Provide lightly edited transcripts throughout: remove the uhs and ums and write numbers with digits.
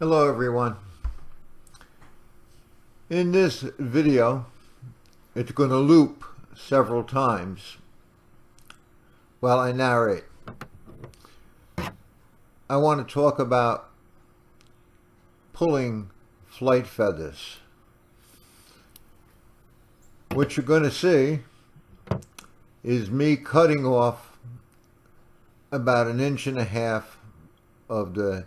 Hello everyone. In this video, it's going to loop several times while I narrate. I want to talk about pulling flight feathers. What you're going to see is me cutting off about 1.5 inches of the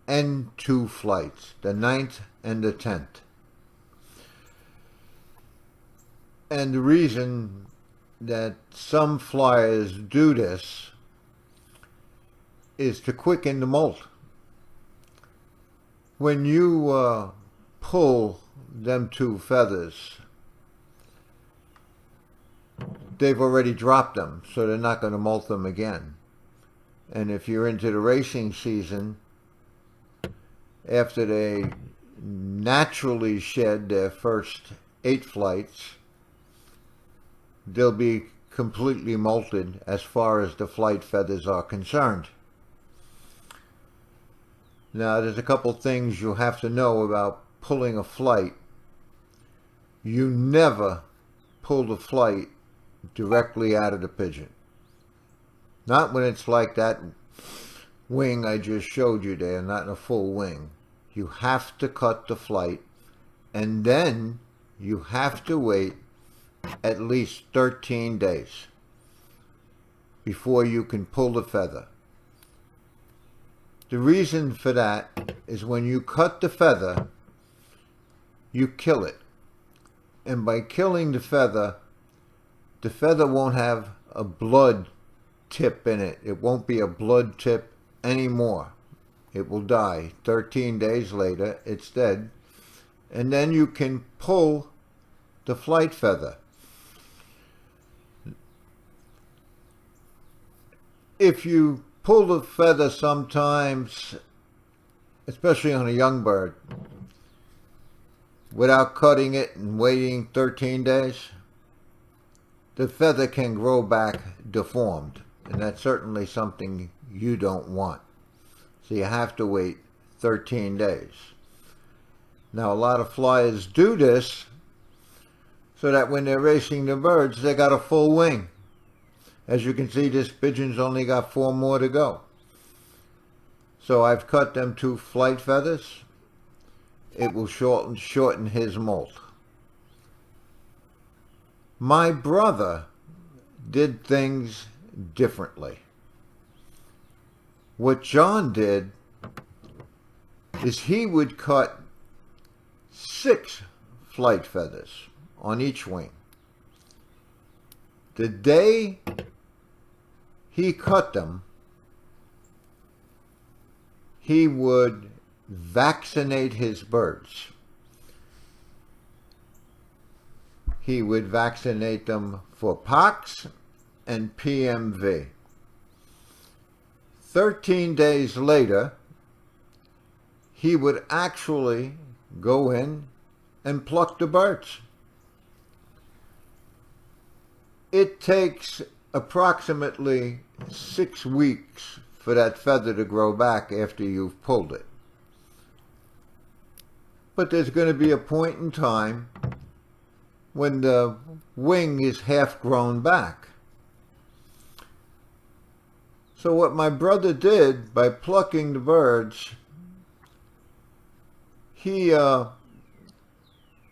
N2 flights, the 9th and the 10th. And the reason that some flyers do this is to quicken the molt. When you pull them 2 feathers, they've already dropped them, so they're not going to molt them again. And if you're into the racing season, after they naturally shed their first 8 flights, they'll be completely molted as far as the flight feathers are concerned. Now, there's a couple things you have to know about pulling a flight. You never pull the flight directly out of the pigeon. Not when it's like that wing I just showed you there, not in a full wing. You have to cut the flight, and then you have to wait at least 13 days before you can pull the feather. The reason for that is when you cut the feather, you kill it. And by killing the feather won't have a blood tip in it. It won't be a blood tip anymore. It will die. 13 days later, it's dead. And then you can pull the flight feather. If you pull the feather sometimes, especially on a young bird, without cutting it and waiting 13 days, the feather can grow back deformed. And that's certainly something you don't want. So you have to wait 13 days. Now, a lot of flyers do this so that when they're racing the birds, they got a full wing. As you can see, this pigeon's only got 4 more to go. So I've cut them 2 flight feathers. It will shorten his molt. My brother did things differently. What John did is he would cut 6 flight feathers on each wing. The day he cut them, he would vaccinate his birds. He would vaccinate them for pox and PMV. 13 days later, he would actually go in and pluck the birds. It takes approximately 6 weeks for that feather to grow back after you've pulled it. But there's going to be a point in time when the wing is half grown back. So what my brother did by plucking the birds, he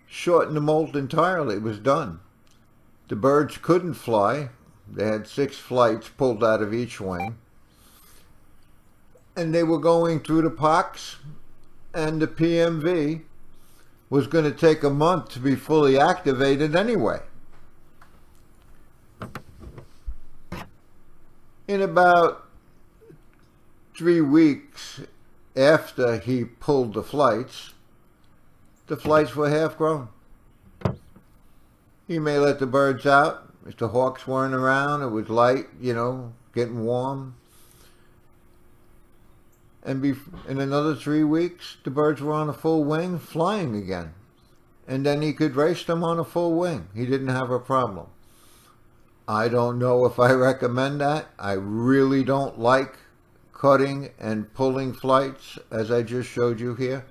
shortened the molt entirely. It was done. The birds couldn't fly. They had 6 flights pulled out of each wing. And they were going through the pox, and the PMV was going to take a month to be fully activated anyway. In about 3 weeks after he pulled the flights were half grown. He may let the birds out. If the hawks weren't around, it was light, getting warm. And in another 3 weeks, the birds were on a full wing, flying again. And then he could race them on a full wing. He didn't have a problem. I don't know if I recommend that. I really don't like cutting and pulling flights, as I just showed you here.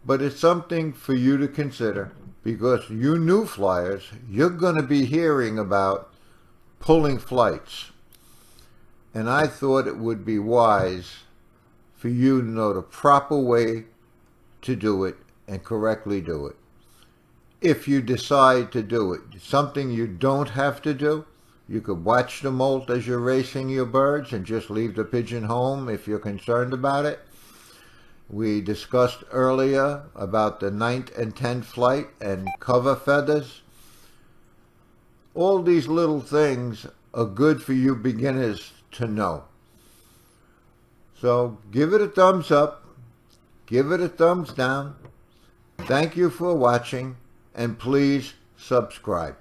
But it's something for you to consider, because you new flyers, you're going to be hearing about pulling flights. And I thought it would be wise for you to know the proper way to do it and correctly do it. If you decide to do it, something you don't have to do. You could watch the molt as you're racing your birds and just leave the pigeon home if you're concerned about it. We discussed earlier about the 9th and 10th flight and cover feathers. All these little things are good for you beginners to know. So give it a thumbs up, give it a thumbs down. Thank you for watching, and please subscribe.